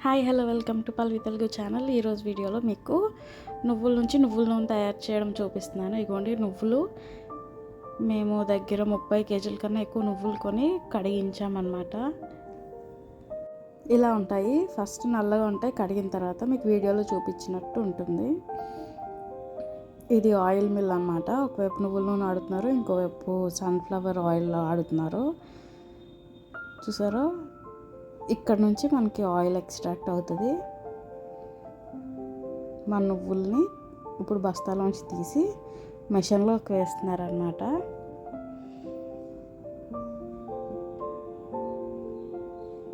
Hi hello welcome to Palvi Telugu channel. ఈరోజు వీడియోలో మీకు నువ్వుల నుంచి నువ్వుల నూనె తయారు చేయడం చూపిస్తున్నాను. ఇగోండి నువ్వులు మేము దగ్గర 30 కేజీల కన్నా ఎక్కువ నువ్వులు కొని కడిగించామన్నమాట. ఇలా ఉంటాయి. ఫస్ట్ నల్లగా ఉంటాయి, కడిగిన తర్వాత మీకు వీడియోలో చూపించినట్టు ఉంటుంది. ఇది ఆయిల్ మిల్ అన్నమాట. ఒకవైపు నువ్వుల నూనె ఆడుతున్నారు, ఇంకోవైపు సన్ఫ్లవర్ ఆయిల్ ఆడుతున్నారు. చూసారా, ఇక్కడ నుంచి మనకి ఆయిల్ ఎక్స్ట్రాక్ట్ అవుతుంది. మన నువ్వుల్ని ఇప్పుడు బస్తాలోంచి తీసి మెషిన్లోకి వేస్తున్నారన్నమాట.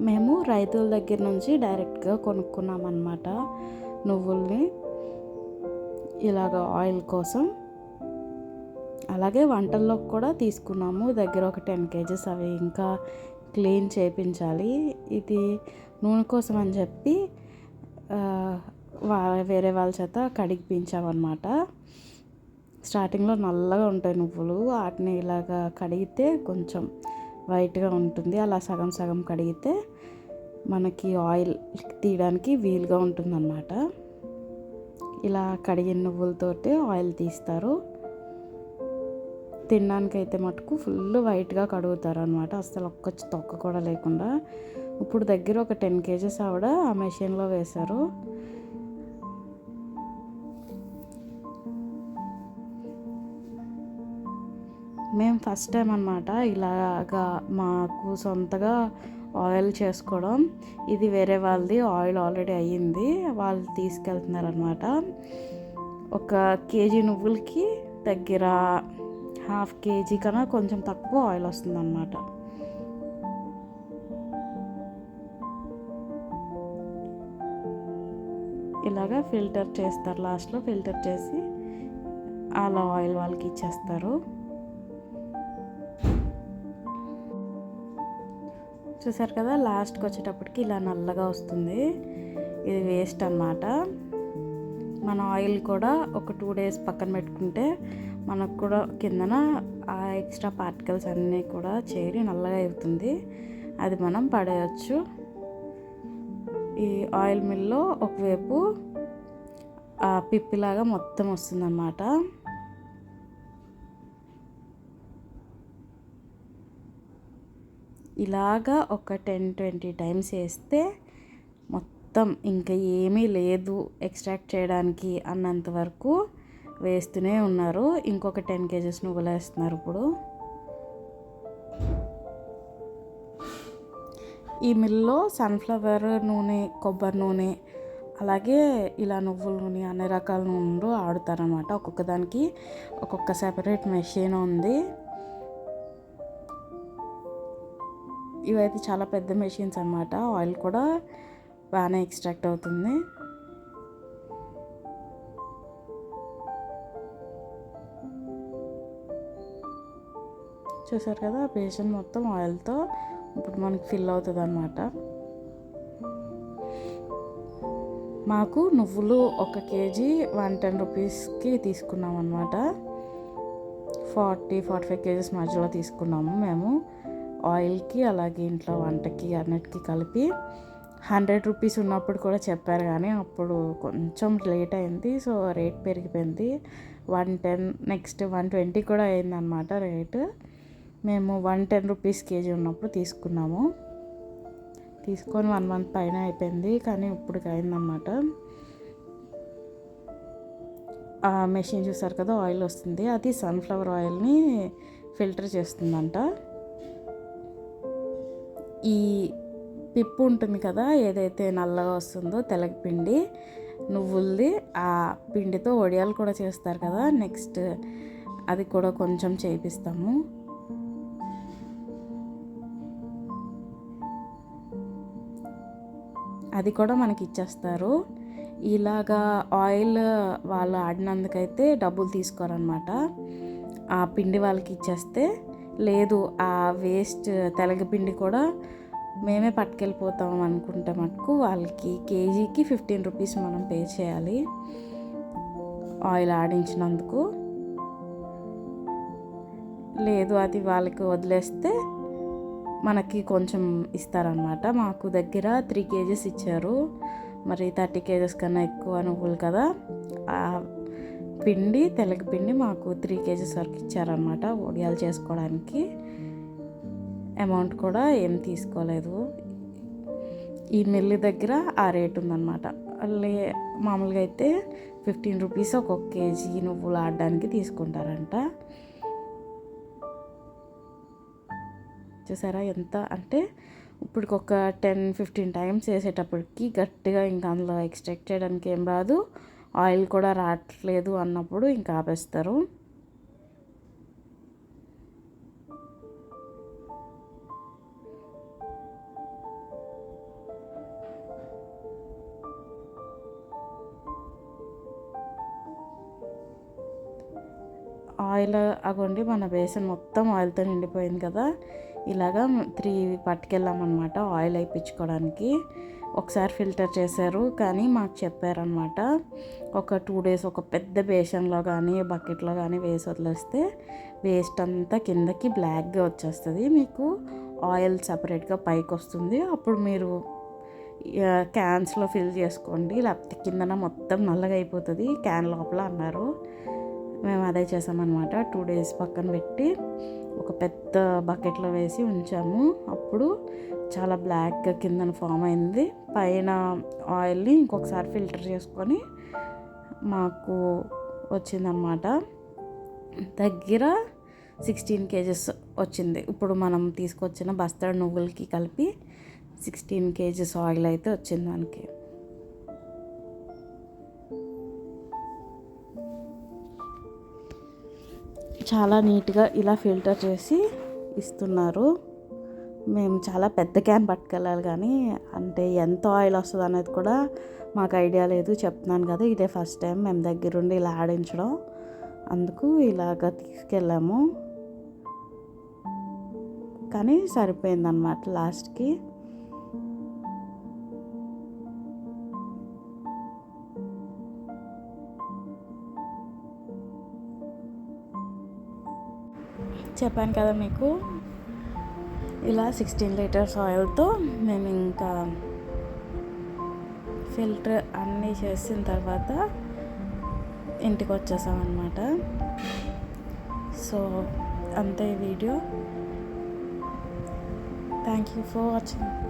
మేము రైతుల దగ్గర నుంచి డైరెక్ట్గా కొనుక్కున్నామన్నమాట నువ్వుల్ని, ఇలాగ ఆయిల్ కోసం. అలాగే వంటల్లోకి కూడా తీసుకున్నాము. దగ్గర ఒక 10 కేజెస్ అవి ఇంకా క్లీన్ చేయించాలి. ఇది నూనె కోసం అని చెప్పి వేరే వాళ్ళ చేత కడిగిపించామన్నమాట. స్టార్టింగ్లో నల్లగా ఉంటాయి నువ్వులు, వాటిని ఇలాగా కడిగితే కొంచెం వైట్గా ఉంటుంది. అలా సగం సగం కడిగితే మనకి ఆయిల్ తీయడానికి వీలుగా ఉంటుందన్నమాట. ఇలా కడిగిన నువ్వులతోటి ఆయిల్ తీస్తారు. తినడానికి అయితే మటుకు ఫుల్ వైట్గా కడుగుతారు అనమాట, అసలు ఒక్క తొక్క కూడా లేకుండా. ఇప్పుడు దగ్గర ఒక 10 కేజెస్ ఆవిడ ఆ మెషిన్లో వేశారు. మేము ఫస్ట్ టైం అనమాట ఇలాగా మాకు సొంతగా ఆయిల్ చేసుకోవడం. ఇది వేరే వాళ్ళది ఆయిల్ ఆల్రెడీ అయ్యింది, వాళ్ళు తీసుకెళ్తున్నారనమాట. ఒక కేజీ నువ్వులకి దగ్గర 1/2 కేజీ కన్నా కొంచెం తక్కువ ఆయిల్ వస్తుందన్నమాట. ఇలాగా ఫిల్టర్ చేస్తారు, లాస్ట్లో ఫిల్టర్ చేసి అలా ఆయిల్ వాళ్ళకి ఇచ్చేస్తారు. చూసారు కదా, లాస్ట్కి వచ్చేటప్పటికి ఇలా నల్లగా వస్తుంది. ఇది వేస్ట్ అన్నమాట. మన ఆయిల్ కూడా ఒక 2 డేస్ పక్కన పెట్టుకుంటే మనకు కూడా కిందన ఆ ఎక్స్ట్రా పార్టికల్స్ అన్నీ కూడా చేరి నల్లగా అవుతుంది. అది మనం పడేయచ్చు. ఈ ఆయిల్ మిల్లో ఒకవైపు పిప్పిలాగా మొత్తం వస్తుందన్నమాట. ఇలాగా ఒక 10-20 టైమ్స్ వేస్తే మొత్తం ఇంకా ఏమీ లేదు ఎక్స్ట్రాక్ట్ చేయడానికి అన్నంత వరకు వేస్తూనే ఉన్నారు. ఇంకొక 10 కేజెస్ నువ్వులు వేస్తున్నారు ఇప్పుడు. ఈ మిల్లో సన్ఫ్లవర్ నూనె, కొబ్బరి నూనె, అలాగే ఇలా నువ్వుల నూనె, అన్ని రకాల నూనెలు ఆడుతారనమాట. ఒక్కొక్క దానికి ఒక్కొక్క సెపరేట్ మెషిన్ ఉంది. ఇవైతే చాలా పెద్ద మెషిన్స్ అన్నమాట. ఆయిల్ కూడా బాగానే ఎక్స్ట్రాక్ట్ అవుతుంది. చూసారు కదా, బేషన్ మొత్తం ఆయిల్తో ఇప్పుడు మనకి ఫిల్ అవుతుంది అన్నమాట. మాకు నువ్వులు 1 కేజీ 110 రూపీస్కి తీసుకున్నాం అన్నమాట. 40-45 కేజెస్ మధ్యలో తీసుకున్నాము మేము. ఆయిల్కి అలాగే ఇంట్లో వంటకి అన్నిటికీ కలిపి 100 రూపీస్ ఉన్నప్పుడు కూడా చెప్పారు, కానీ అప్పుడు కొంచెం లేట్ అయింది. సో రేట్ పెరిగిపోయింది. 110, నెక్స్ట్ 120 కూడా అయిందన్నమాట రేటు. మేము 110 రూపీస్ కేజీ ఉన్నప్పుడు తీసుకున్నాము. తీసుకొని 1 మంత్ పైన అయిపోయింది, కానీ ఇప్పటికి అయిందన్నమాట. ఆ మెషిన్ చూసారు కదా, ఆయిల్ వస్తుంది. అది సన్ఫ్లవర్ ఆయిల్ని ఫిల్టర్ చేస్తుందంట. ఈ పిప్పు ఉంటుంది కదా, ఏదైతే నల్లగా వస్తుందో తెలగపిండి నువ్వులది, ఆ పిండితో వడియాలు కూడా చేస్తారు కదా. నెక్స్ట్ అది కూడా కొంచెం చేపిస్తాము. అది కూడా మనకి ఇచ్చేస్తారు. ఇలాగా ఆయిల్ వాళ్ళు ఆడినందుకైతే డబ్బులు తీసుకోరనమాట. ఆ పిండి వాళ్ళకి ఇచ్చేస్తే, లేదు ఆ వేస్ట్ తెలగపిండి కూడా మేమే పట్టుకెళ్ళిపోతాం అనుకుంటే మటుకు వాళ్ళకి కేజీకి 15 రూపీస్ మనం పే చేయాలి ఆయిల్ ఆడించినందుకు. లేదు అది వాళ్ళకి వదిలేస్తే మనకి కొంచెం ఇస్తారనమాట. మాకు దగ్గర 3 kgs ఇచ్చారు. మరి 30 kgs కన్నా ఎక్కువ నువ్వులు కదా, పిండి తెలగపిండి మాకు 3 kgs వరకు ఇచ్చారనమాట వడియాలు చేసుకోవడానికి. అమౌంట్ కూడా ఏం తీసుకోలేదు. ఈ మిల్లు దగ్గర ఆ రేట్ ఉందన్నమాట. మామూలుగా అయితే 15 రూపీస్ ఒక్కొక్క కేజీ నువ్వులు ఆడడానికి తీసుకుంటారంట. చూసారా ఎంత అంటే ఇప్పుడు ఒక 10-15 టైమ్స్ వేసేటప్పటికి గట్టిగా ఇంకా అందులో ఎక్స్ట్రాక్ట్ చేయడానికి ఏం రాదు, ఆయిల్ కూడా రావట్లేదు అన్నప్పుడు ఇంకా ఆపేస్తారు. ఆయిల్ అగోండి, మన బేసన్ మొత్తం ఆయిల్తో నిండిపోయింది కదా. ఇలాగా 3 పట్టుకెళ్ళామన్నమాట ఆయిల్ వేయించుకోవడానికి. ఒకసారి ఫిల్టర్ చేశారు, కానీ మాకు చెప్పారనమాట ఒక 2 days ఒక పెద్ద బేసన్లో కానీ బకెట్లో కానీ వేసి వదిలేస్తే వేస్ట్ అంతా కిందకి బ్లాక్గా వచ్చేస్తుంది, మీకు ఆయిల్ సపరేట్గా పైకి వస్తుంది. అప్పుడు మీరు క్యాన్స్లో ఫిల్ చేసుకోండి, లేకపోతే కిందన మొత్తం నల్లగా అయిపోతుంది క్యాన్ లోపల అన్నారు. మేము అదే చేసామన్నమాట. 2 days పక్కన పెట్టి ఒక పెద్ద బకెట్లో వేసి ఉంచాము. అప్పుడు చాలా బ్లాక్గా కిందన ఫామ్ అయింది. పైన ఆయిల్ని ఇంకొకసారి ఫిల్టర్ చేసుకొని మాకు వచ్చిందన్నమాట. దగ్గర 16 kgs వచ్చింది. ఇప్పుడు మనం తీసుకొచ్చిన బస్తాడు నువ్వులకి కలిపి 16 kgs ఆయిల్ అయితే వచ్చింది మనకి. చాలా నీట్గా ఇలా ఫిల్టర్ చేసి ఇస్తున్నారు. మేము చాలా పెద్ద క్యాన్ పట్టుకెళ్ళాలి, కానీ అంటే ఎంత ఆయిల్ వస్తుంది అనేది కూడా మాకు ఐడియా లేదు. చెప్తున్నాను కదా, ఇదే ఫస్ట్ టైం మేము దగ్గరుండి ఇలా ఆడించడం, అందుకు ఇలాగ తీసుకెళ్ళాము. కానీ సరిపోయిందన్నమాట లాస్ట్కి. చెప్పాను కదా మీకు, ఇలా 16 liters ఆయిల్తో మేము ఇంకా ఫిల్టర్ అన్నీ చేసిన తర్వాత ఇంటికి వచ్చేసామన్నమాట. సో అంతే ఈ video. Thank you for watching.